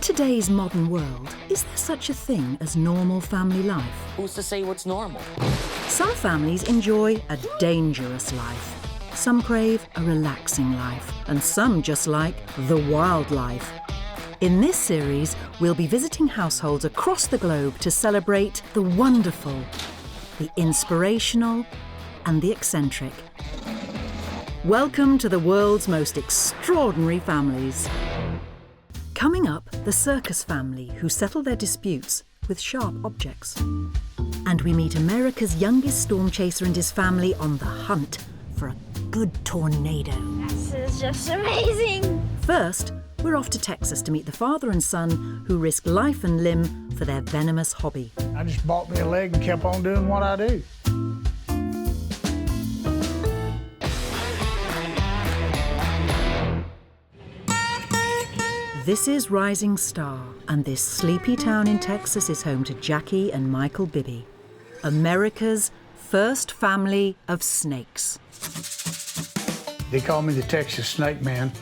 today's modern world, is there such a thing as normal family life? Who's to say what's normal? Some families enjoy a dangerous life. Some crave a relaxing life. And some just like the wildlife. In this series, we'll be visiting households across the globe to celebrate the wonderful, the inspirational, and the eccentric. Welcome to the world's most extraordinary families. Coming up, the Circus family who settle their disputes with sharp objects. And we meet America's youngest storm chaser and his family on the hunt for a good tornado. This is just amazing. First, we're off to Texas to meet the father and son who risk life and limb for their venomous hobby. I just bought me a leg and kept on doing what I do. This is Rising Star, and this sleepy town in Texas is home to Jackie and Michael Bibby, America's first family of snakes. They call me the Texas Snake Man.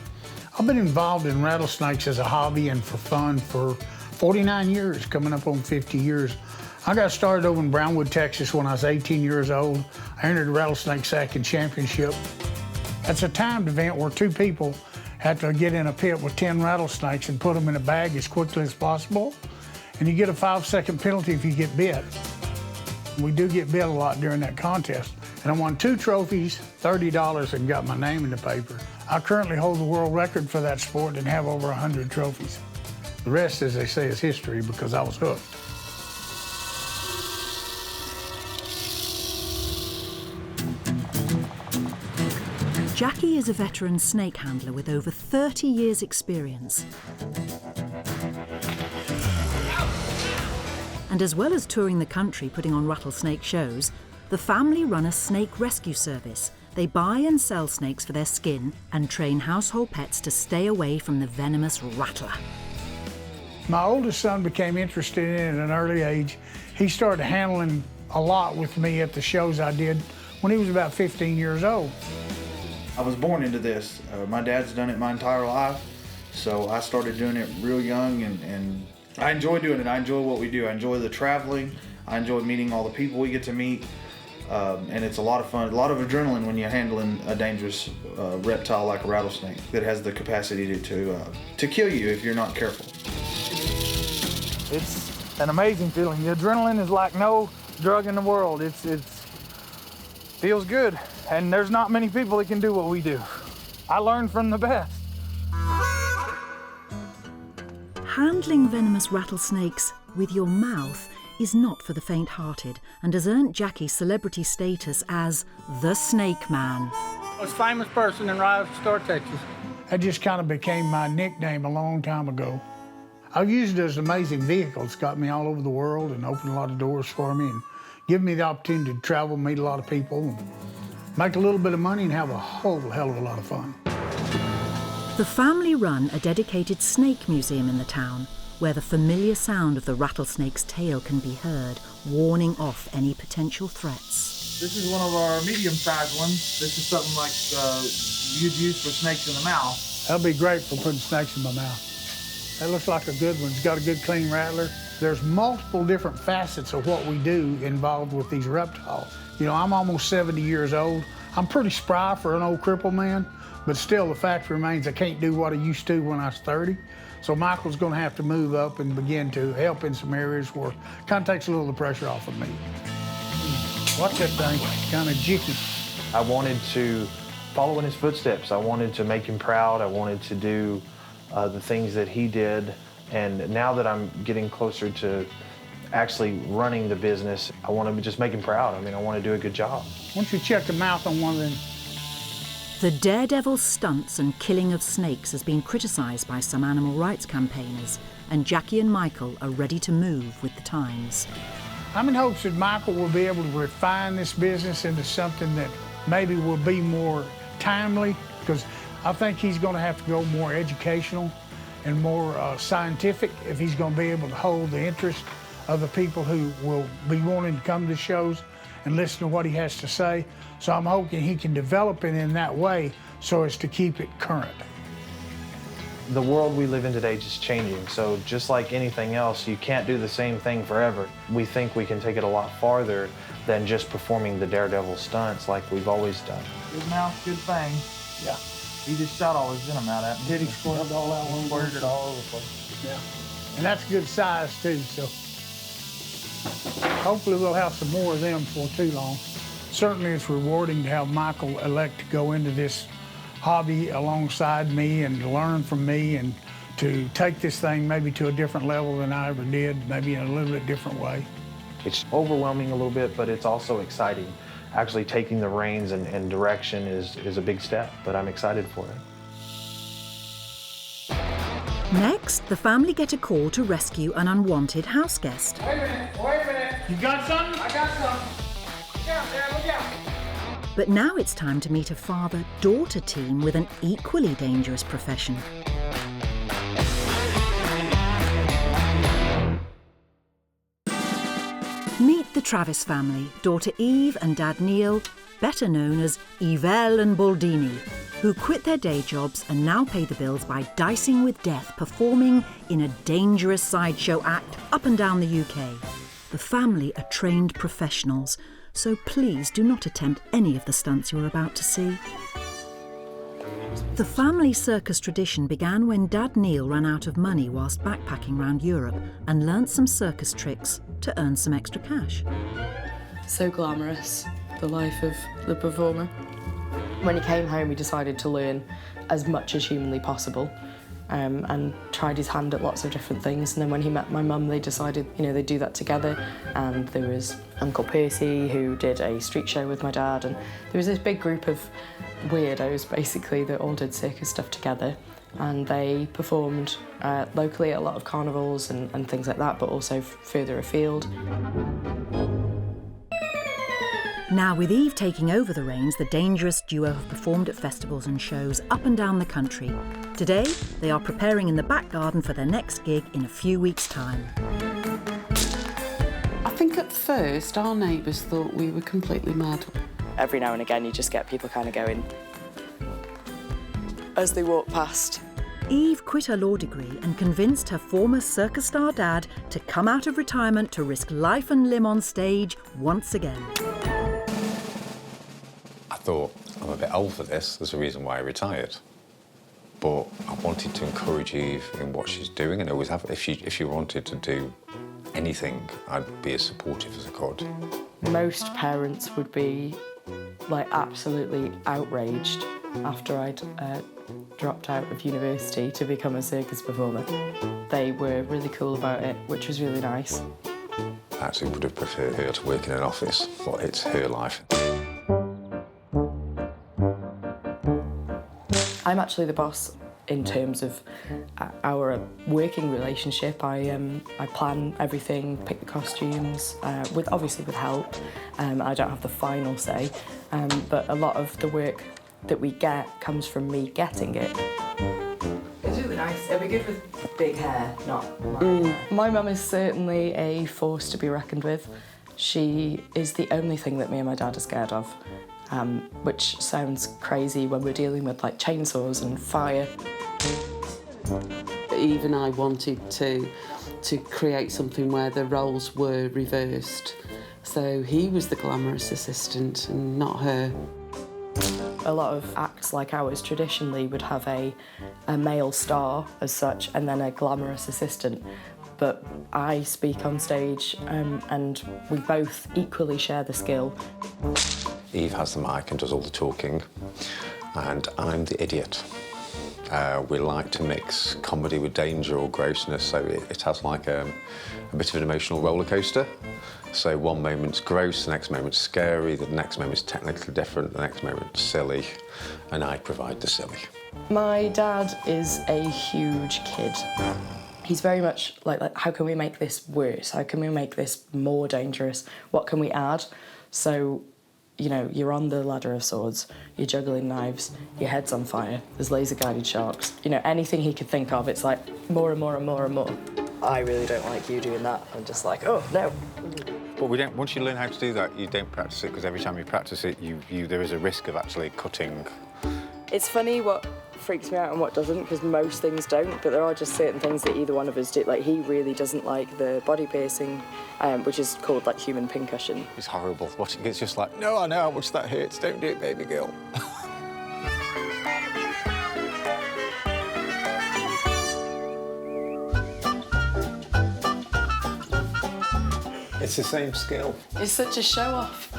I've been involved in rattlesnakes as a hobby and for fun for 49 years, coming up on 50 years. I got started over in Brownwood, Texas when I was 18 years old. I entered the Rattlesnake Sacking Championship. That's a timed event where two people had to get in a pit with 10 rattlesnakes and put them in a bag as quickly as possible. And you get a 5-second penalty if you get bit. We do get bit a lot during that contest. And I won 2 trophies, $30, and got my name in the paper. I currently hold the world record for that sport and have over 100 trophies. The rest, as they say, is history because I was hooked. Jackie is a veteran snake handler with over 30 years' experience. And as well as touring the country putting on rattlesnake shows, the family run a snake rescue service. They buy and sell snakes for their skin and train household pets to stay away from the venomous rattler. My oldest son became interested in it at an early age. He started handling a lot with me at the shows I did when he was about 15 years old. I was born into this. My dad's done it my entire life, so I started doing it real young, and I enjoy doing it. I enjoy what we do. I enjoy the traveling. I enjoy meeting all the people we get to meet, and it's a lot of fun, a lot of adrenaline when you're handling a dangerous reptile like a rattlesnake that has the capacity to kill you if you're not careful. It's an amazing feeling. The adrenaline is like no drug in the world. It feels good. And there's not many people that can do what we do. I learned from the best. Handling venomous rattlesnakes with your mouth is not for the faint-hearted and has earned Jackie celebrity status as the Snake Man. Most famous person in Star, Texas. That just kind of became my nickname a long time ago. I've used it as an amazing vehicle. It's got me all over the world and opened a lot of doors for me and given me the opportunity to travel, meet a lot of people, and make a little bit of money and have a whole hell of a lot of fun. The family run a dedicated snake museum in the town where the familiar sound of the rattlesnake's tail can be heard, warning off any potential threats. This is one of our medium-sized ones. This is something like you'd use for snakes in the mouth. That'll be great for putting snakes in my mouth. That looks like a good one. It's got a good clean rattler. There's multiple different facets of what we do involved with these reptiles. You know, I'm almost 70 years old. I'm pretty spry for an old crippled man, but still the fact remains I can't do what I used to when I was 30. So Michael's gonna have to move up and begin to help in some areas where it kind of takes a little of the pressure off of me. Watch that thing, it's kind of jicky. I wanted to follow in his footsteps. I wanted to make him proud. I wanted to do the things that he did. And now that I'm getting closer to actually running the business, I want to just make him proud. I mean, I want to do a good job. Why don't you check the mouth on one of them? The daredevil stunts and killing of snakes has been criticised by some animal rights campaigners, and Jackie and Michael are ready to move with the times. I'm in hopes that Michael will be able to refine this business into something that maybe will be more timely, because I think he's going to have to go more educational and more scientific if he's going to be able to hold the interest of the people who will be wanting to come to the shows and listen to what he has to say. So I'm hoping he can develop it in that way so as to keep it current. The world we live in today is just changing, so just like anything else, you can't do the same thing forever. We think we can take it a lot farther than just performing the daredevil stunts like we've always done. Good mouth, good fang. Yeah. He just shot all his venom out at me. Did he squirt it all out? Squirted it all over the place. Yeah. And that's good size too, so hopefully we'll have some more of them before too long. Certainly it's rewarding to have Michael elect to go into this hobby alongside me and to learn from me and to take this thing maybe to a different level than I ever did, maybe in a little bit different way. It's overwhelming a little bit, but it's also exciting. Actually taking the reins and direction is a big step, but I'm excited for it. Next, the family get a call to rescue an unwanted house guest. Wait a minute. You got something? I got something. Look out, Dad, look out. But now it's time to meet a father-daughter team with an equally dangerous profession. Meet the Travis family, daughter Eve and dad Neil, better known as Yvel and Baldini, who quit their day jobs and now pay the bills by dicing with death, performing in a dangerous sideshow act up and down the UK. The family are trained professionals, so please do not attempt any of the stunts you're about to see. The family circus tradition began when Dad Neil ran out of money whilst backpacking around Europe and learnt some circus tricks to earn some extra cash. So glamorous, the life of the performer. When he came home, he decided to learn as much as humanly possible and tried his hand at lots of different things. And then when he met my mum, they decided, they'd do that together. And there was Uncle Percy, who did a street show with my dad. And there was this big group of weirdos, basically, that all did circus stuff together. And they performed locally at a lot of carnivals and things like that, but also further afield. Now, with Eve taking over the reins, the dangerous duo have performed at festivals and shows up and down the country. Today, they are preparing in the back garden for their next gig in a few weeks' time. I think at first our neighbours thought we were completely mad. Every now and again, you just get people kind of going as they walk past. Eve quit her law degree and convinced her former circus star dad to come out of retirement to risk life and limb on stage once again. I thought, I'm a bit old for this, there's a reason why I retired. But I wanted to encourage Eve in what she's doing and always have, if she wanted to do anything, I'd be as supportive as I could. Most parents would be absolutely outraged after I'd dropped out of university to become a circus performer. They were really cool about it, which was really nice. I actually would have preferred her to work in an office, but it's her life. I'm actually the boss in terms of our working relationship. I plan everything, pick the costumes, obviously with help. I don't have the final say, but a lot of the work that we get comes from me getting it. It's really nice. It'd be good with big hair, not my hair. My mum is certainly a force to be reckoned with. She is the only thing that me and my dad are scared of. Which sounds crazy when we're dealing with chainsaws and fire. Eve and I wanted to create something where the roles were reversed. So he was the glamorous assistant and not her. A lot of acts like ours traditionally would have a male star as such and then a glamorous assistant. But I speak on stage and we both equally share the skill. Eve has the mic and does all the talking, and I'm the idiot. We like to mix comedy with danger or grossness, so it has a bit of an emotional roller coaster. So one moment's gross, the next moment's scary, the next moment's technically different, the next moment's silly, and I provide the silly. My dad is a huge kid. He's very much like, how can we make this worse? How can we make this more dangerous? What can we add? So, you're on the ladder of swords, you're juggling knives, your head's on fire, there's laser-guided sharks. Anything he could think of, it's more and more and more and more. I really don't like you doing that. I'm just oh, no. But we don't. Once you learn how to do that, you don't practice it, because every time you practice it, there is a risk of actually cutting. It's funny what freaks me out and what doesn't, because most things don't, but there are just certain things that either one of us do. Like, he really doesn't like the body piercing, which is called, like, human pincushion. It's horrible. Watching it's just like, no, I know how much that hurts. Don't do it, baby girl. It's the same skill. It's such a show-off.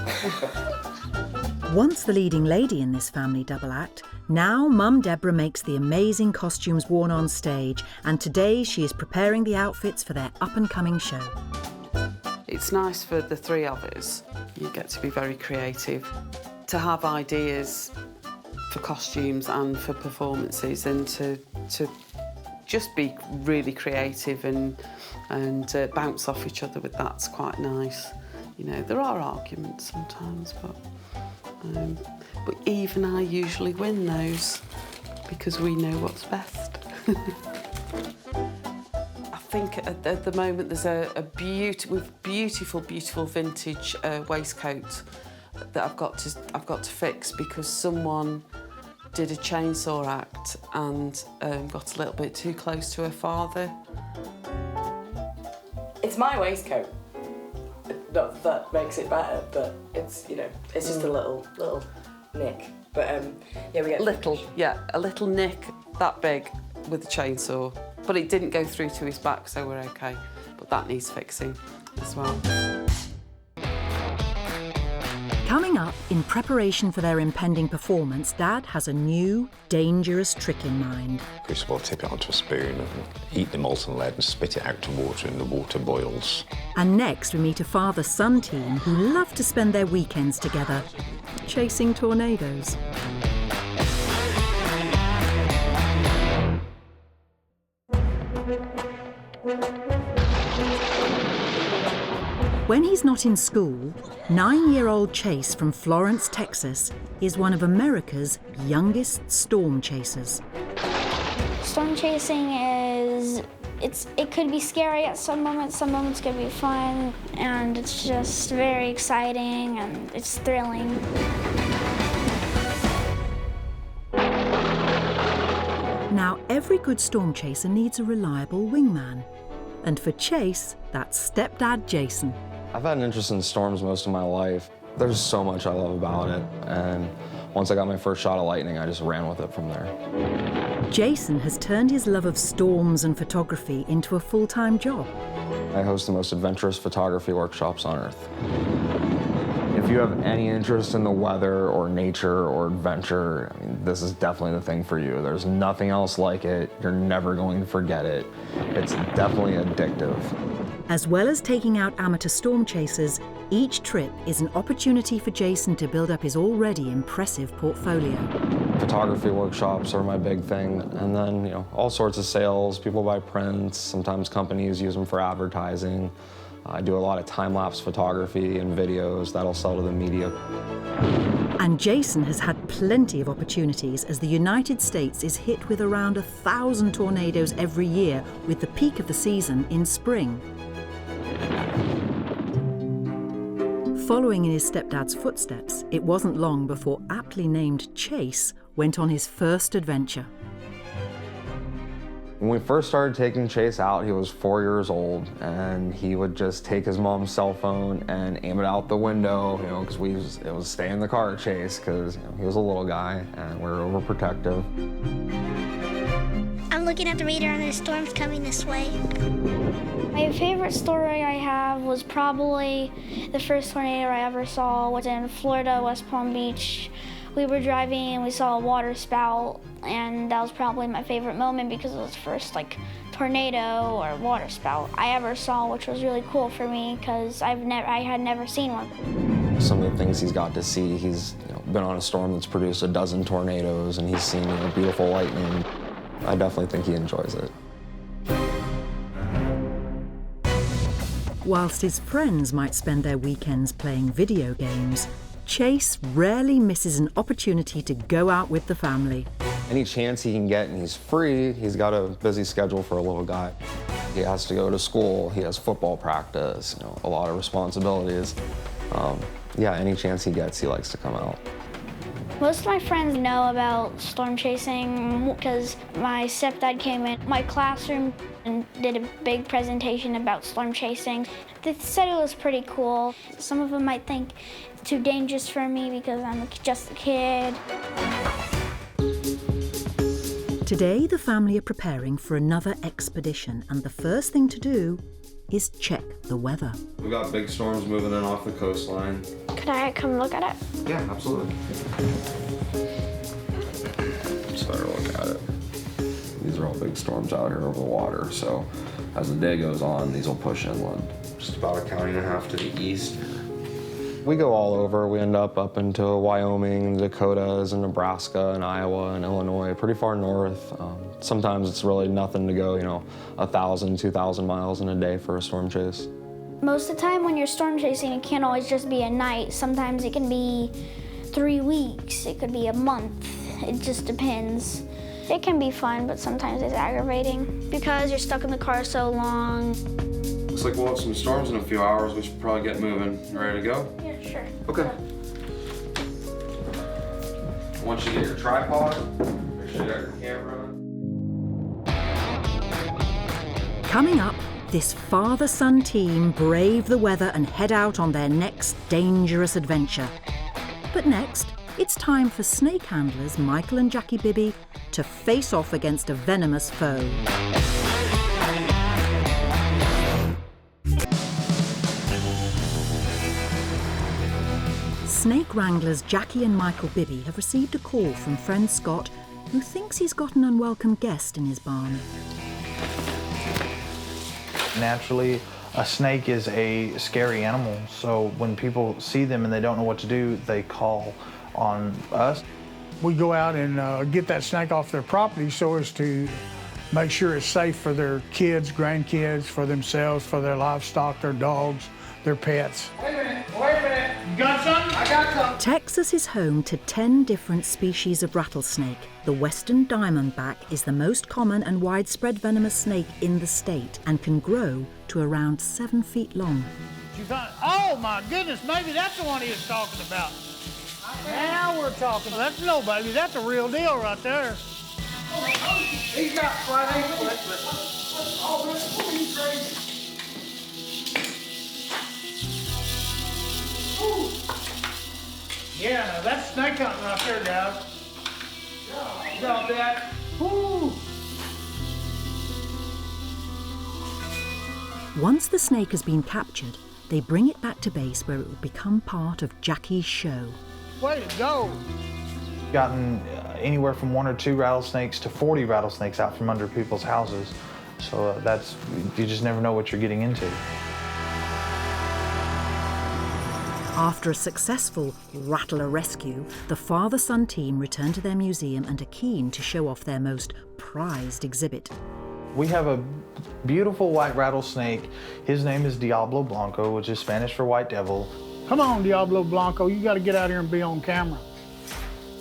Once the leading lady in this family double act, now Mum Deborah makes the amazing costumes worn on stage, and today she is preparing the outfits for their up-and-coming show. It's nice for the three of us. You get to be very creative, to have ideas for costumes and for performances, and to just be really creative and bounce off each other with that's quite nice. You know, there are arguments sometimes, but Eve and I usually win those because we know what's best. I think at the moment there's a beautiful vintage waistcoat that I've got to fix because someone did a chainsaw act and got a little bit too close to her father. It's my waistcoat. Not that makes it better, but it's, you know, it's just a little nick. But yeah, we get a little nick that big with the chainsaw, but it didn't go through to his back, so we're okay. But that needs fixing as well. Coming up, in preparation for their impending performance, Dad has a new, dangerous trick in mind. First of all, tip it onto a spoon and eat the molten lead and spit it out to water, and the water boils. And next we meet a father-son team who love to spend their weekends together, chasing tornadoes. When he's not in school, 9-year-old Chase from Florence, Texas, is one of America's youngest storm chasers. Storm chasing it could be scary at some moments could be fun, and it's just very exciting and it's thrilling. Now, every good storm chaser needs a reliable wingman. And for Chase, that's stepdad Jason. I've had an interest in storms most of my life. There's so much I love about it, and once I got my first shot of lightning, I just ran with it from there. Jason has turned his love of storms and photography into a full-time job. I host the most adventurous photography workshops on Earth. If you have any interest in the weather or nature or adventure, I mean, this is definitely the thing for you. There's nothing else like it. You're never going to forget it. It's definitely addictive. As well as taking out amateur storm chasers, each trip is an opportunity for Jason to build up his already impressive portfolio. Photography workshops are my big thing, and then, you know, all sorts of sales. People buy prints, sometimes companies use them for advertising. I do a lot of time-lapse photography and videos that'll sell to the media. And Jason has had plenty of opportunities as the United States is hit with around 1,000 tornadoes every year, with the peak of the season in spring. Following in his stepdad's footsteps, it wasn't long before aptly named Chase went on his first adventure. When we first started taking Chase out, he was 4 years old, and he would just take his mom's cell phone and aim it out the window, you know, because it was stay in the car, Chase, because, you know, he was a little guy and we were overprotective. I'm looking at the radar and there's storms coming this way. My favorite story I have was probably the first tornado I ever saw was in Florida, West Palm Beach. We were driving and we saw a water spout, and that was probably my favorite moment because it was the first tornado or water spout I ever saw, which was really cool for me because I had never seen one. Some of the things he's got to see, he's been on a storm that's produced a dozen tornadoes, and he's seen beautiful lightning. I definitely think he enjoys it. Whilst his friends might spend their weekends playing video games, Chase rarely misses an opportunity to go out with the family. Any chance he can get and he's free, he's got a busy schedule for a little guy. He has to go to school, he has football practice, a lot of responsibilities. Yeah, any chance he gets, he likes to come out. Most of my friends know about storm chasing because my stepdad came in my classroom and did a big presentation about storm chasing. They said it was pretty cool. Some of them might think it's too dangerous for me because I'm just a kid. Today, the family are preparing for another expedition, and the first thing to do is check the weather. We got big storms moving in off the coastline. Could I come look at it? Yeah, absolutely. Just better look at it. These are all big storms out here over the water, so as the day goes on, these will push inland. Just about a county and a half to the east. We go all over. We end up into Wyoming, Dakotas, and Nebraska, and Iowa, and Illinois, pretty far north. Sometimes it's really nothing to go, 1,000, 2,000 miles in a day for a storm chase. Most of the time when you're storm chasing, it can't always just be a night. Sometimes it can be 3 weeks, it could be a month. It just depends. It can be fun, but sometimes it's aggravating because you're stuck in the car so long. Looks like we'll have some storms in a few hours. We should probably get moving. You ready to go? Yeah, sure. Okay. Once you get your tripod, make sure you got your camera. Coming up, this father-son team brave the weather and head out on their next dangerous adventure. But next, it's time for snake handlers Michael and Jackie Bibby to face off against a venomous foe. Snake wranglers Jackie and Michael Bibby have received a call from friend Scott, who thinks he's got an unwelcome guest in his barn. Naturally, a snake is a scary animal, so when people see them and they don't know what to do, they call on us. We go out and get that snake off their property so as to make sure it's safe for their kids, grandkids, for themselves, for their livestock, their dogs, their pets. Wait a minute. You got something? I got something. Texas is home to 10 different species of rattlesnake. The western diamondback is the most common and widespread venomous snake in the state and can grow to around 7 feet long. Oh my goodness, maybe that's the one he was talking about. Now we're talking. That's no baby, that's a real deal right there. He's got flat ankle. Oh, this is crazy. Ooh. Yeah, now that's snake hunting right there, guys. You got that? Woo! Once the snake has been captured, they bring it back to base where it will become part of Jackie's show. Way to go! Gotten anywhere from 1 or 2 rattlesnakes to 40 rattlesnakes out from under people's houses. So you just never know what you're getting into. After a successful rattler rescue, the father-son team return to their museum and are keen to show off their most prized exhibit. We have a beautiful white rattlesnake. His name is Diablo Blanco, which is Spanish for white devil. Come on, Diablo Blanco, you got to get out here and be on camera.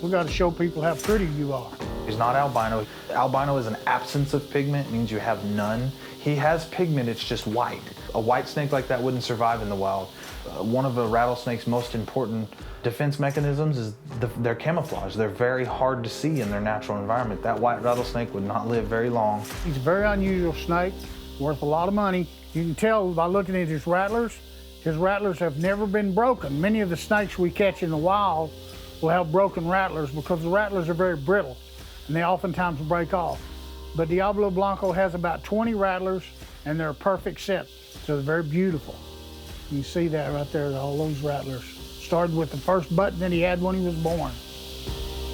We got to show people how pretty you are. He's not albino. Albino is an absence of pigment, it means you have none. He has pigment, it's just white. A white snake like that wouldn't survive in the wild. One of a rattlesnake's most important defense mechanisms is their camouflage. They're very hard to see in their natural environment. That white rattlesnake would not live very long. He's a very unusual snake, worth a lot of money. You can tell by looking at his rattlers have never been broken. Many of the snakes we catch in the wild will have broken rattlers because the rattlers are very brittle and they oftentimes break off. But Diablo Blanco has about 20 rattlers and they're a perfect set, so they're very beautiful. You see that right there, all those rattlers. Started with the first button that he had when he was born.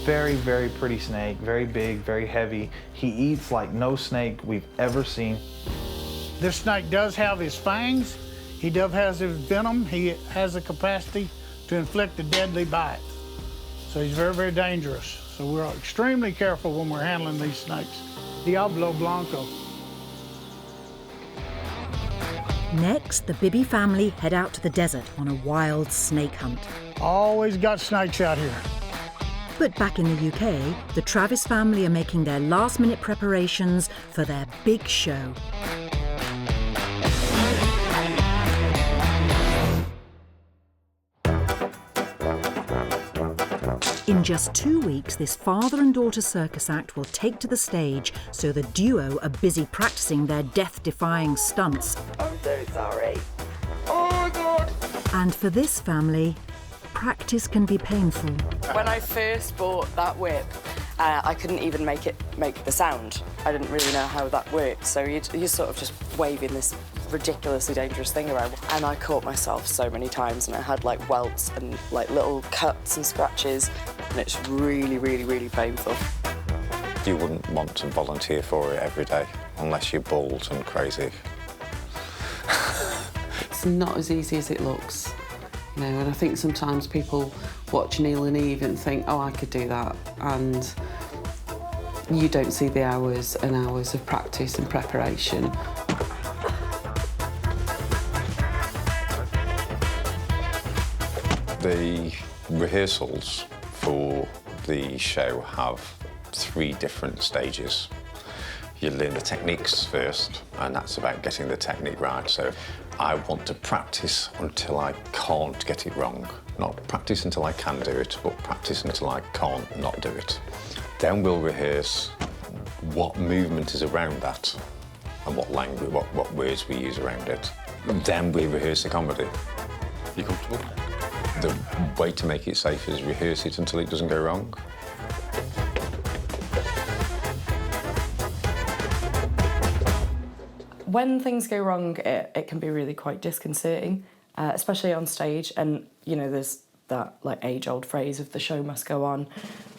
Very, very pretty snake, very big, very heavy. He eats like no snake we've ever seen. This snake does have his fangs. He does have his venom. He has the capacity to inflict a deadly bite. So he's very, very dangerous. So we're extremely careful when we're handling these snakes. Diablo Blanco. Next, the Bibby family head out to the desert on a wild snake hunt. Always got snakes out here. But back in the UK, the Travis family are making their last-minute preparations for their big show. In just 2 weeks, this father and daughter circus act will take to the stage, so the duo are busy practicing their death-defying stunts. I'm so sorry. Oh, God. And for this family, practice can be painful. When I first bought that whip, I couldn't even make the sound. I didn't really know how that worked, so you're sort of just waving this ridiculously dangerous thing around. And I caught myself so many times, and I had like welts and like little cuts and scratches, and it's really, really, really painful. You wouldn't want to volunteer for it every day unless you're bald and crazy. It's not as easy as it looks, you know, and I think sometimes people watch Neil and Eve and think, oh, I could do that, and you don't see the hours and hours of practice and preparation. The rehearsals for the show have 3 different stages. You learn the techniques first, and that's about getting the technique right. So I want to practice until I can't get it wrong. Not practice until I can do it, but practice until I can't not do it. Then we'll rehearse what movement is around that and what language, what words we use around it. Then we rehearse the comedy. You comfortable? The way to make it safe is rehearse it until it doesn't go wrong. When things go wrong, it can be really quite disconcerting, especially on stage. And, you know, there's that like age-old phrase of the show must go on,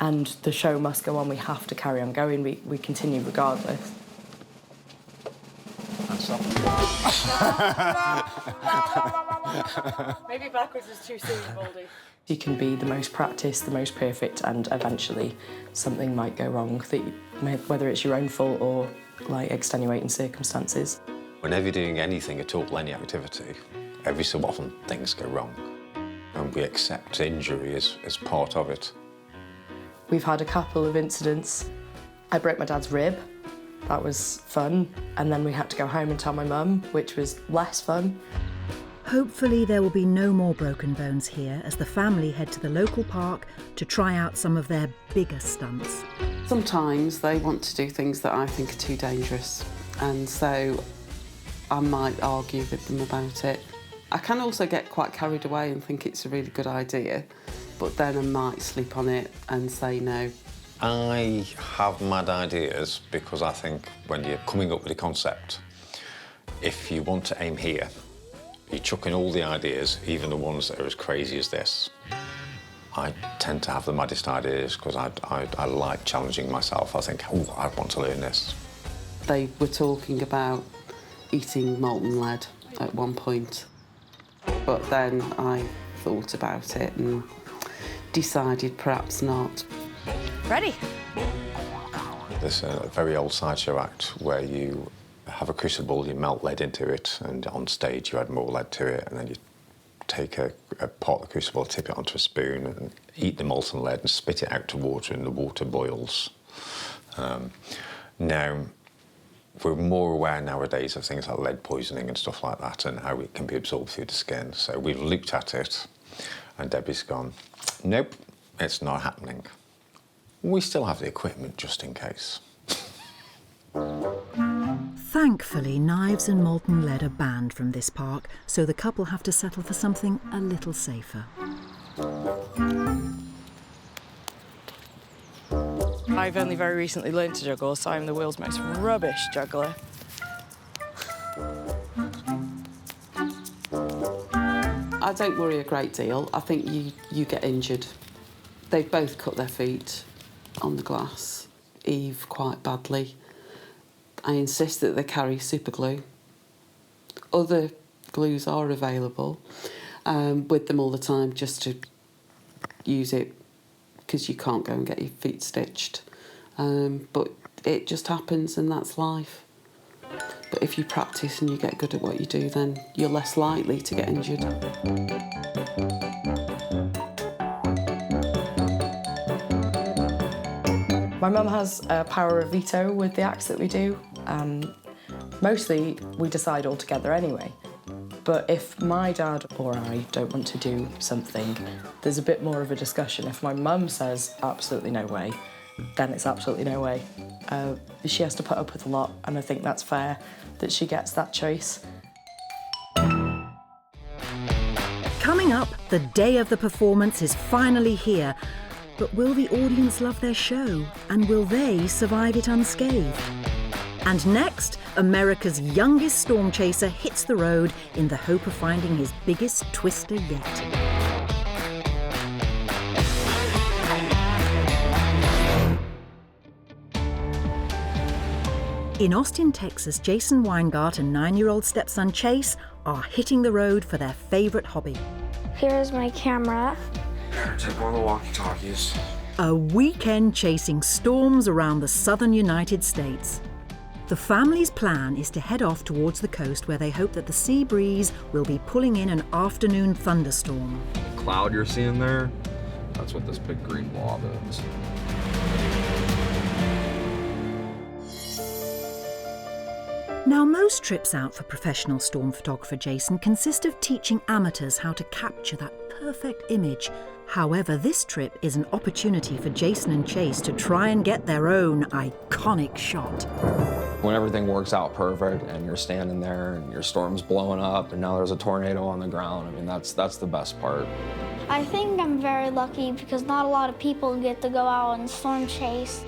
and the show must go on. We have to carry on going. We continue regardless. Maybe backwards is too soon, Baldy. You can be the most practiced, the most perfect, and eventually something might go wrong, whether it's your own fault or like extenuating circumstances. Whenever you're doing anything at all, any activity, every so often things go wrong. And we accept injury as part of it. We've had a couple of incidents. I broke my dad's rib. That was fun. And then we had to go home and tell my mum, which was less fun. Hopefully there will be no more broken bones here as the family head to the local park to try out some of their bigger stunts. Sometimes they want to do things that I think are too dangerous, and so I might argue with them about it. I can also get quite carried away and think it's a really good idea, but then I might sleep on it and say no. I have mad ideas because I think when you're coming up with a concept, if you want to aim here, you chuck in all the ideas, even the ones that are as crazy as this. I tend to have the maddest ideas because I like challenging myself. I think, oh, I want to learn this. They were talking about eating molten lead at one point, but then I thought about it and decided perhaps not. Ready? There's a very old sideshow act where you have a crucible, you melt lead into it, and on stage you add more lead to it, and then you take a pot of the crucible, tip it onto a spoon, and eat the molten lead and spit it out to water, and the water boils. Now, we're more aware nowadays of things like lead poisoning and stuff like that, and how it can be absorbed through the skin. So we've looked at it, and Debbie's gone, nope, it's not happening. We still have the equipment just in case. Thankfully, knives and molten lead are banned from this park, so the couple have to settle for something a little safer. I've only very recently learned to juggle, so I'm the world's most rubbish juggler. I don't worry a great deal. I think you get injured. They've both cut their feet on the glass, Eve quite badly. I insist that they carry super glue. Other glues are available with them all the time, just to use it because you can't go and get your feet stitched. But it just happens, and that's life. But if you practice and you get good at what you do, then you're less likely to get injured. My mum has a power of veto with the acts that we do. Mostly we decide all together anyway. But if my dad or I don't want to do something, there's a bit more of a discussion. If my mum says absolutely no way, then it's absolutely no way. She has to put up with a lot, and I think that's fair that she gets that choice. Coming up, the day of the performance is finally here. But will the audience love their show? And will they survive it unscathed? And next, America's youngest storm chaser hits the road in the hope of finding his biggest twister yet. In Austin, Texas, Jason Weingart and 9-year-old stepson Chase are hitting the road for their favourite hobby. Here's my camera. Take one of the walkie-talkies. A weekend chasing storms around the southern United States. The family's plan is to head off towards the coast where they hope that the sea breeze will be pulling in an afternoon thunderstorm. The cloud you're seeing there, that's what this big green blob is. Now, most trips out for professional storm photographer Jason consist of teaching amateurs how to capture that perfect image. However, this trip is an opportunity for Jason and Chase to try and get their own iconic shot. When everything works out perfect and you're standing there and your storm's blowing up and now there's a tornado on the ground, I mean, that's the best part. I think I'm very lucky because not a lot of people get to go out and storm chase.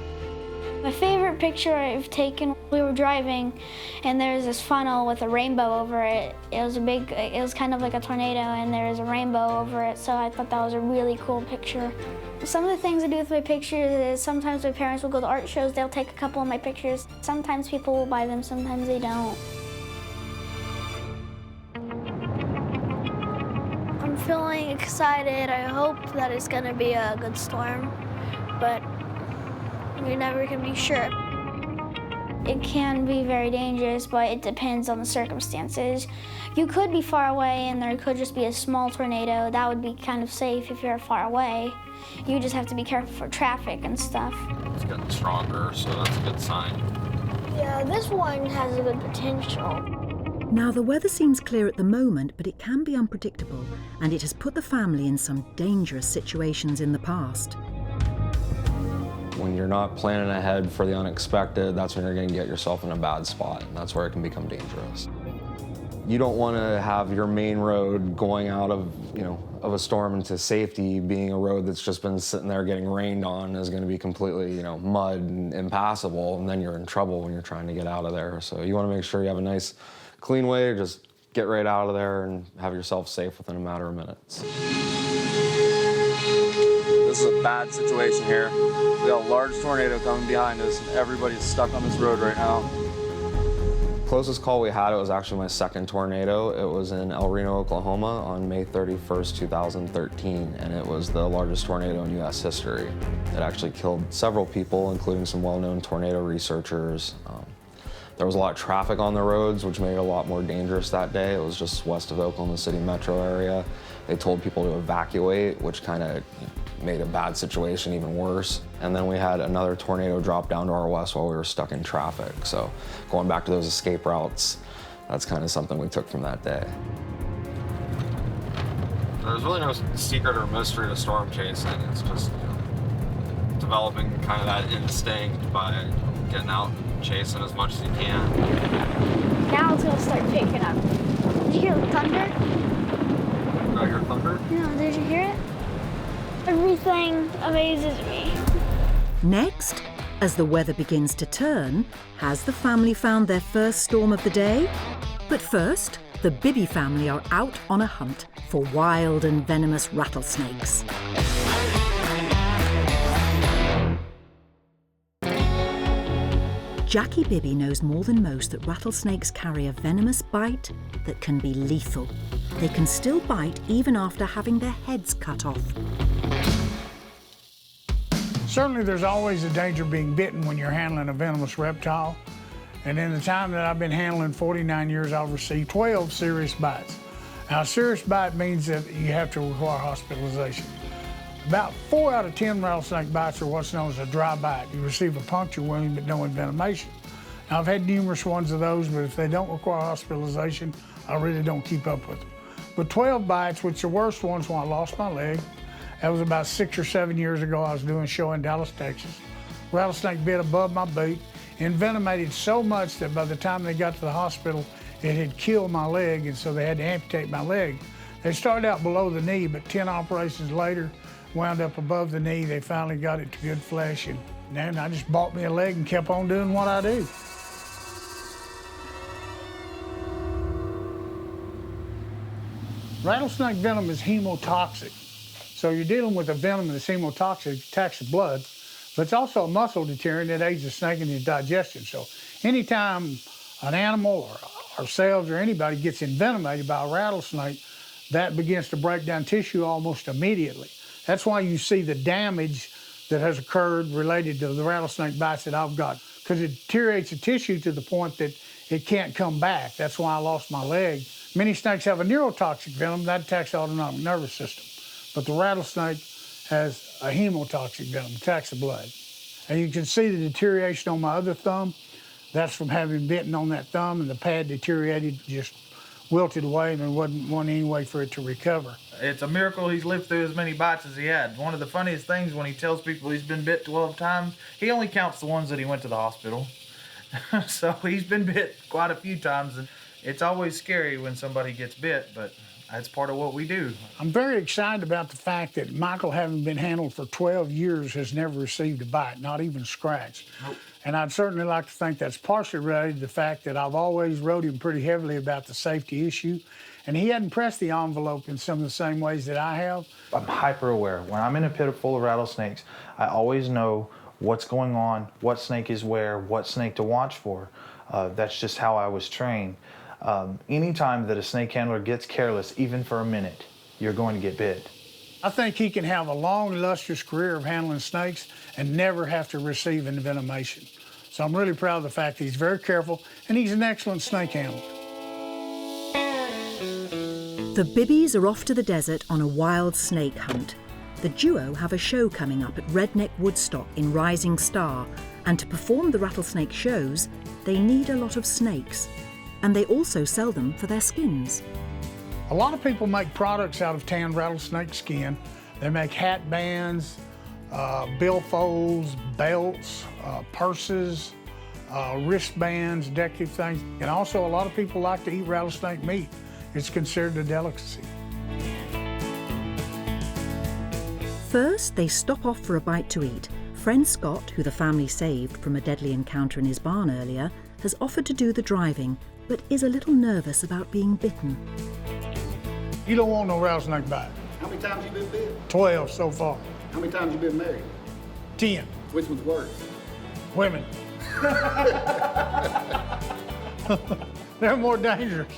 My favorite picture I've taken, we were driving and there's this funnel with a rainbow over it. It was kind of like a tornado and there was a rainbow over it, so I thought that was a really cool picture. Some of the things I do with my pictures is sometimes my parents will go to art shows, they'll take a couple of my pictures. Sometimes people will buy them, sometimes they don't. I'm feeling excited. I hope that it's gonna be a good storm, but we never can be sure. It can be very dangerous, but it depends on the circumstances. You could be far away and there could just be a small tornado. That would be kind of safe if you're far away. You just have to be careful for traffic and stuff. It's getting stronger, so that's a good sign. Yeah, this one has a good potential. Now, the weather seems clear at the moment, but it can be unpredictable, and it has put the family in some dangerous situations in the past. When you're not planning ahead for the unexpected, that's when you're going to get yourself in a bad spot, and that's where it can become dangerous. You don't want to have your main road going out of a storm into safety being a road that's just been sitting there getting rained on is going to be completely, mud and impassable, and then you're in trouble when you're trying to get out of there. So you want to make sure you have a nice, clean way to just get right out of there and have yourself safe within a matter of minutes. This is a bad situation here. We got a large tornado coming behind us, and everybody's stuck on this road right now. Closest call we had, it was actually my second tornado. It was in El Reno, Oklahoma on May 31st, 2013, and it was the largest tornado in U.S. history. It actually killed several people, including some well-known tornado researchers. There was a lot of traffic on the roads, which made it a lot more dangerous that day. It was just west of Oklahoma City metro area. They told people to evacuate, which kind of made a bad situation even worse. And then we had another tornado drop down to our west while we were stuck in traffic. So going back to those escape routes, that's kind of something we took from that day. There's really no secret or mystery to storm chasing. It's just developing kind of that instinct by getting out and chasing as much as you can. Now it's gonna start picking up. Did you hear the thunder? Did I hear thunder? No, did you hear it? Everything amazes me. Next, as the weather begins to turn, has the family found their first storm of the day? But first, the Bibby family are out on a hunt for wild and venomous rattlesnakes. Jackie Bibby knows more than most that rattlesnakes carry a venomous bite that can be lethal. They can still bite even after having their heads cut off. Certainly there's always a danger of being bitten when you're handling a venomous reptile. And in the time that I've been handling 49 years, I've received 12 serious bites. Now, a serious bite means that you have to require hospitalization. About 4 out of 10 rattlesnake bites are what's known as a dry bite. You receive a puncture wound but no envenomation. Now, I've had numerous ones of those, but if they don't require hospitalization, I really don't keep up with them. But 12 bites, which the worst ones when I lost my leg, that was about 6 or 7 years ago. I was doing a show in Dallas, Texas. Rattlesnake bit above my boot, envenomated so much that by the time they got to the hospital, it had killed my leg, and so they had to amputate my leg. They started out below the knee, but 10 operations later, wound up above the knee. They finally got it to good flesh, and then I just bought me a leg and kept on doing what I do. Rattlesnake venom is hemotoxic. So you're dealing with a venom that's hemotoxic, attacks the blood, but it's also a muscle deterrent that aids the snake in his digestion. So anytime an animal or ourselves or anybody gets envenomated by a rattlesnake, that begins to break down tissue almost immediately. That's why you see the damage that has occurred related to the rattlesnake bites that I've got, because it deteriorates the tissue to the point that it can't come back. That's why I lost my leg. Many snakes have a neurotoxic venom that attacks the autonomic nervous system, but the rattlesnake has a hemotoxic venom, attacks the blood. And you can see the deterioration on my other thumb. That's from having bitten on that thumb, and the pad deteriorated, just wilted away, and there wasn't any way for it to recover. It's a miracle he's lived through as many bites as he had. One of the funniest things when he tells people he's been bit 12 times, he only counts the ones that he went to the hospital. So he's been bit quite a few times, and it's always scary when somebody gets bit, but that's part of what we do. I'm very excited about the fact that Michael, having been handled for 12 years, has never received a bite, not even a scratch. Nope. And I'd certainly like to think that's partially related to the fact that I've always wrote him pretty heavily about the safety issue, and he hadn't pressed the envelope in some of the same ways that I have. I'm hyper aware. When I'm in a pit full of rattlesnakes, I always know what's going on, what snake is where, what snake to watch for. That's just how I was trained. Anytime that a snake handler gets careless, even for a minute, you're going to get bit. I think he can have a long, illustrious career of handling snakes and never have to receive envenomation. So I'm really proud of the fact that he's very careful, and he's an excellent snake handler. The Bibbies are off to the desert on a wild snake hunt. The duo have a show coming up at Redneck Woodstock in Rising Star, and to perform the rattlesnake shows, they need a lot of snakes. And they also sell them for their skins. A lot of people make products out of tanned rattlesnake skin. They make hat bands, billfolds, belts, purses, wristbands, decorative things. And also a lot of people like to eat rattlesnake meat. It's considered a delicacy. First, they stop off for a bite to eat. Friend Scott, who the family saved from a deadly encounter in his barn earlier, has offered to do the driving, but is a little nervous about being bitten. You don't want no rattlesnake bite. How many times you been bit? 12 so far. How many times you been married? 10. Which one's worse? Women. They're more dangerous.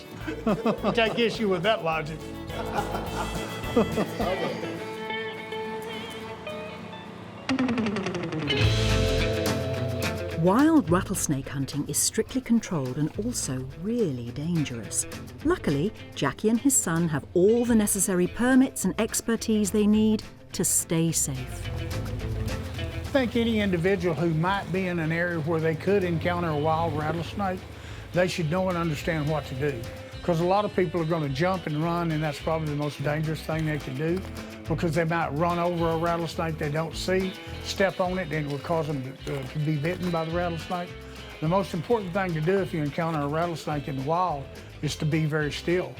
Take issue with that logic. Wild rattlesnake hunting is strictly controlled and also really dangerous. Luckily, Jackie and his son have all the necessary permits and expertise they need to stay safe. I think any individual who might be in an area where they could encounter a wild rattlesnake, they should know and understand what to do. Because a lot of people are going to jump and run, and that's probably the most dangerous thing they can do, because they might run over a rattlesnake they don't see, step on it, and it will cause them to be bitten by the rattlesnake. The most important thing to do if you encounter a rattlesnake in the wild is to be very still.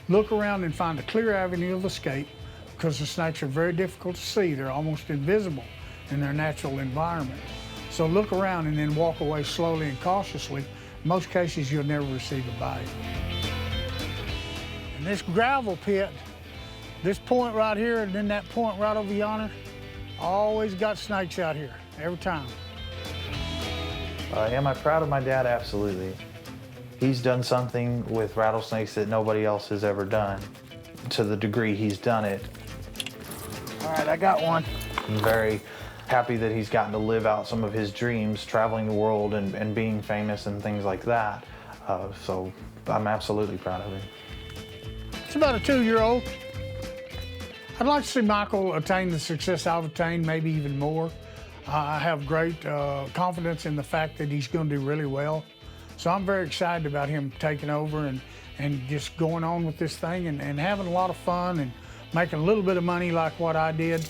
Look around and find a clear avenue of escape, because the snakes are very difficult to see. They're almost invisible in their natural environment. So look around and then walk away slowly and cautiously. In most cases, you'll never receive a bite. In this gravel pit, this point right here and then that point right over yonder, always got snakes out here, every time. Am I proud of my dad? Absolutely. He's done something with rattlesnakes that nobody else has ever done. To the degree he's done it. All right, I got one. I'm very happy that he's gotten to live out some of his dreams, traveling the world and being famous and things like that. So I'm absolutely proud of him. It's about a 2-year-old. I'd like to see Michael attain the success I've attained, maybe even more. I have great confidence in the fact that he's going to do really well. So I'm very excited about him taking over and just going on with this thing and having a lot of fun and making a little bit of money like what I did.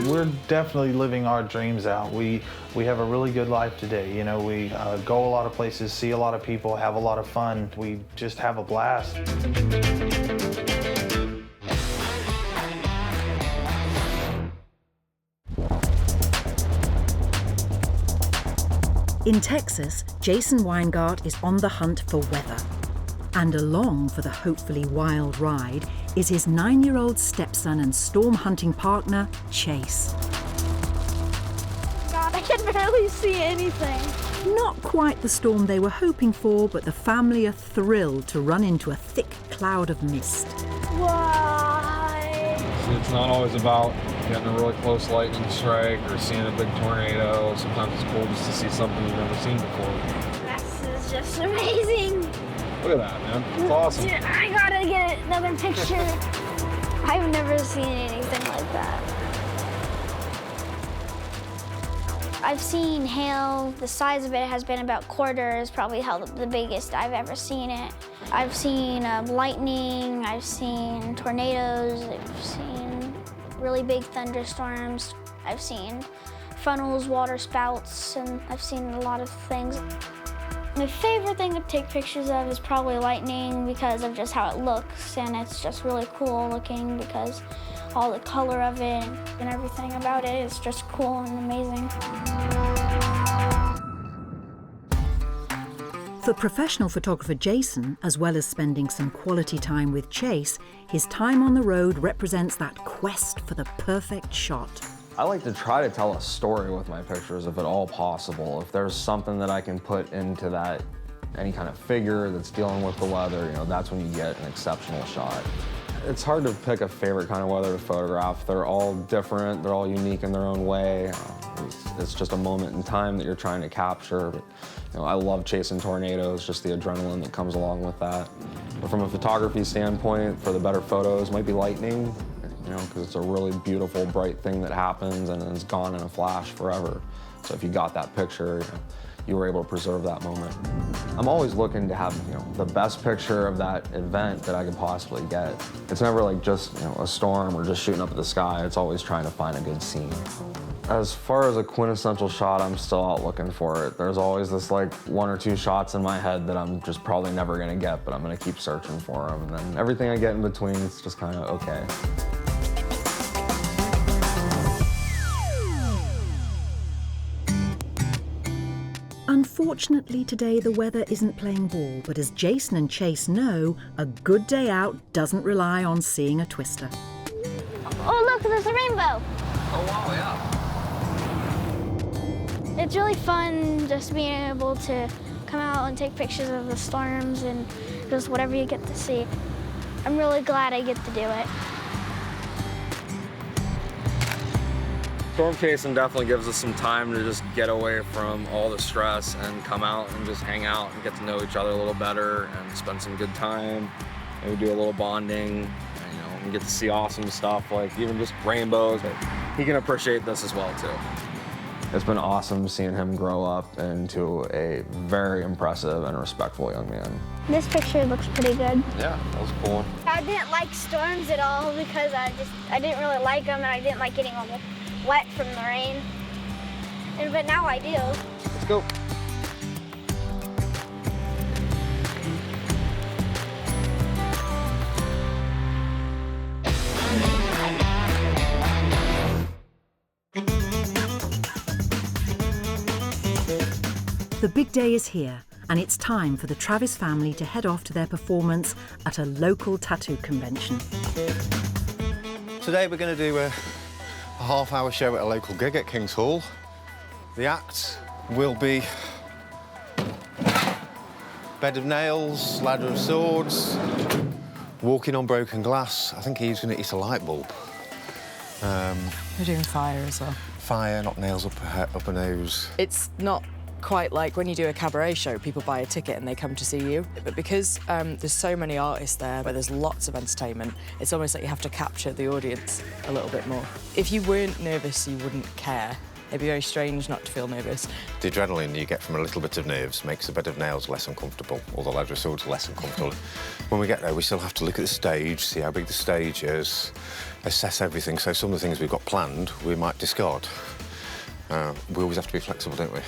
We're definitely living our dreams out. We have a really good life today. You know, we go a lot of places, see a lot of people, have a lot of fun. We just have a blast. In Texas, Jason Weingart is on the hunt for weather. And along for the hopefully wild ride is his 9-year-old stepson and storm hunting partner, Chase. God, I can barely see anything. Not quite the storm they were hoping for, but the family are thrilled to run into a thick cloud of mist. Why? It's not always about getting a really close lightning strike or seeing a big tornado. Sometimes it's cool just to see something you've never seen before. This is just amazing. Look at that, man. It's awesome. Dude, I gotta get another picture. I've never seen anything like that. I've seen hail. The size of it has been about quarters, probably the biggest I've ever seen it. I've seen lightning, I've seen tornadoes, I've seen really big thunderstorms. I've seen funnels, water spouts, and I've seen a lot of things. My favorite thing to take pictures of is probably lightning because of just how it looks, and it's just really cool looking because all the color of it and everything about it is just cool and amazing. For professional photographer Jason, as well as spending some quality time with Chase, his time on the road represents that quest for the perfect shot. I like to try to tell a story with my pictures if at all possible. If there's something that I can put into that, any kind of figure that's dealing with the weather, you know, that's when you get an exceptional shot. It's hard to pick a favorite kind of weather to photograph. They're all different, they're all unique in their own way. It's just a moment in time that you're trying to capture. But, you know, I love chasing tornadoes, just the adrenaline that comes along with that. But from a photography standpoint, for the better photos, might be lightning. You know, because it's a really beautiful, bright thing that happens and it's gone in a flash forever. So if you got that picture, you were able to preserve that moment. I'm always looking to have, you know, the best picture of that event that I could possibly get. It's never like just, you know, a storm or just shooting up at the sky. It's always trying to find a good scene. As far as a quintessential shot, I'm still out looking for it. There's always this like 1 or 2 shots in my head that I'm just probably never gonna get, but I'm gonna keep searching for them. And then everything I get in between, it's just kind of okay. Unfortunately, today the weather isn't playing ball, but as Jason and Chase know, a good day out doesn't rely on seeing a twister. Oh, look, there's a rainbow. Oh, wow, yeah. It's really fun just being able to come out and take pictures of the storms and just whatever you get to see. I'm really glad I get to do it. Storm chasing definitely gives us some time to just get away from all the stress and come out and just hang out and get to know each other a little better and spend some good time. Maybe do a little bonding, and, you know, and get to see awesome stuff like even just rainbows. But he can appreciate this as well too. It's been awesome seeing him grow up into a very impressive and respectful young man. This picture looks pretty good. Yeah, that was cool. I didn't like storms at all because I didn't really like them and I didn't like getting all wet from the rain. But now I do. Let's go. The big day is here, and it's time for the Travis family to head off to their performance at a local tattoo convention. Today we're going to do a half-hour show at a local gig at King's Hall. The act will be Bed of Nails, Ladder of Swords, Walking on Broken Glass. I think he's going to eat a light bulb. We're doing fire as well. Fire, knock nails up a nose. It's not quite like when you do a cabaret show, people buy a ticket and they come to see you. But because there's so many artists there, where there's lots of entertainment, it's almost like you have to capture the audience a little bit more. If you weren't nervous, you wouldn't care. It'd be very strange not to feel nervous. The adrenaline you get from a little bit of nerves makes a bed of nails less uncomfortable, or the leather swords less uncomfortable. When we get there, we still have to look at the stage, see how big the stage is, assess everything. So some of the things we've got planned, we might discard. We always have to be flexible, don't we?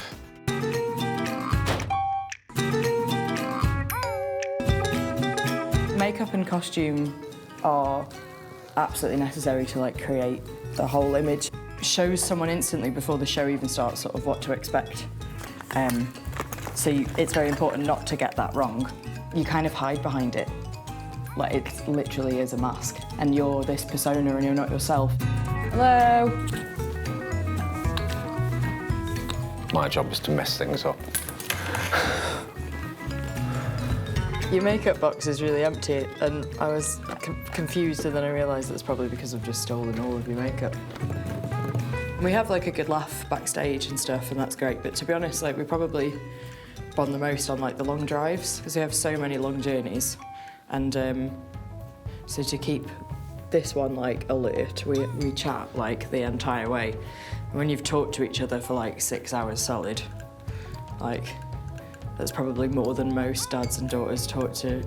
Makeup and costume are absolutely necessary to like create the whole image. Shows someone instantly before the show even starts sort of what to expect. It's very important not to get that wrong. You kind of hide behind it. Like it literally is a mask and you're this persona and you're not yourself. Hello. My job is to mess things up. Your makeup box is really empty and I was confused and then I realised that's probably because I've just stolen all of your makeup. We have like a good laugh backstage and stuff and that's great, but to be honest, like we probably bond the most on like the long drives because we have so many long journeys and so to keep this one like alert, we chat like the entire way. And when you've talked to each other for like 6 hours solid, like that's probably more than most dads and daughters talk to,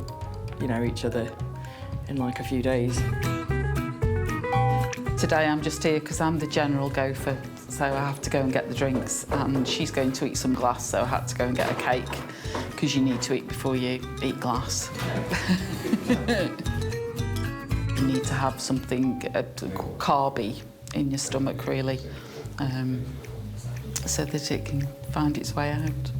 you know, each other in like a few days. Today I'm just here because I'm the general gopher, so I have to go and get the drinks, and she's going to eat some glass, so I had to go and get a cake, because you need to eat before you eat glass. You need to have something carby in your stomach, really, so that it can find its way out.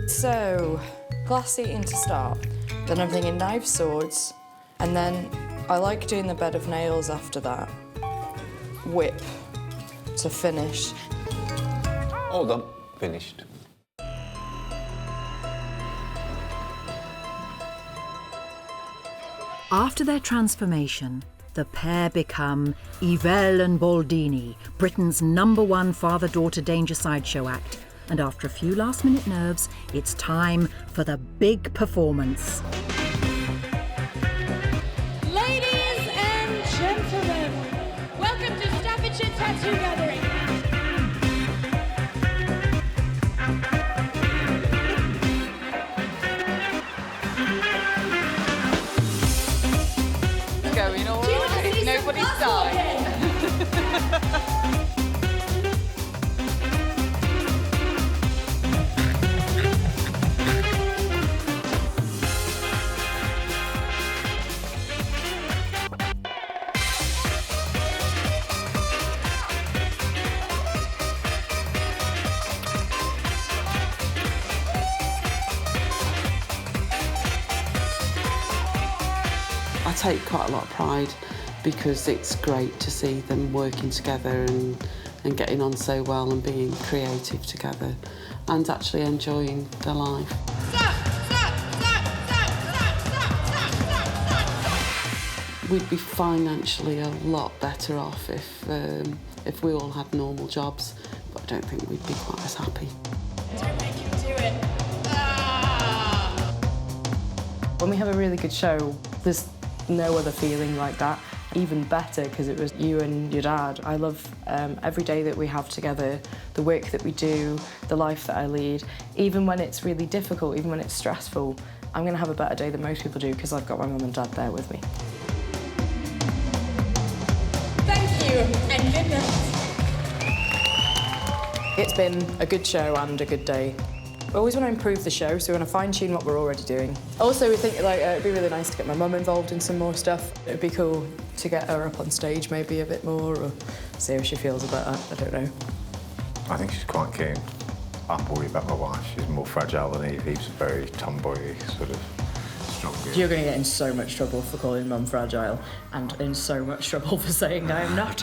So, glass eating to start. Then I'm thinking knives, swords, and then I like doing the bed of nails after that. Whip to finish. All done. Finished. After their transformation, the pair become Yvel and Baldini, Britain's #1 father-daughter danger sideshow act. And after a few last-minute nerves, it's time for the big performance. Ladies and gentlemen, welcome to Staffordshire Tattoo Gathering. It's going all right. Nobody's died. I take quite a lot of pride because it's great to see them working together and getting on so well and being creative together and actually enjoying their life. We'd be financially a lot better off if we all had normal jobs, but I don't think we'd be quite as happy. Don't make him do it. When we have a really good show, there's no other feeling like that. Even better because it was you and your dad. I love every day that we have together, the work that we do, the life that I lead. Even when it's really difficult, even when it's stressful, I'm going to have a better day than most people do because I've got my mum and dad there with me. Thank you, and good night. It's been a good show and a good day. I always want to improve the show, so we want to fine-tune what we're already doing. Also, we think like it'd be really nice to get my mum involved in some more stuff. It'd be cool to get her up on stage maybe a bit more, or see how she feels about that. I don't know. I think she's quite keen. I'm worried about my wife. She's more fragile than Eve. Eve's very tomboy, sort of strong. You're going to get in so much trouble for calling mum fragile, and in so much trouble for saying I am not.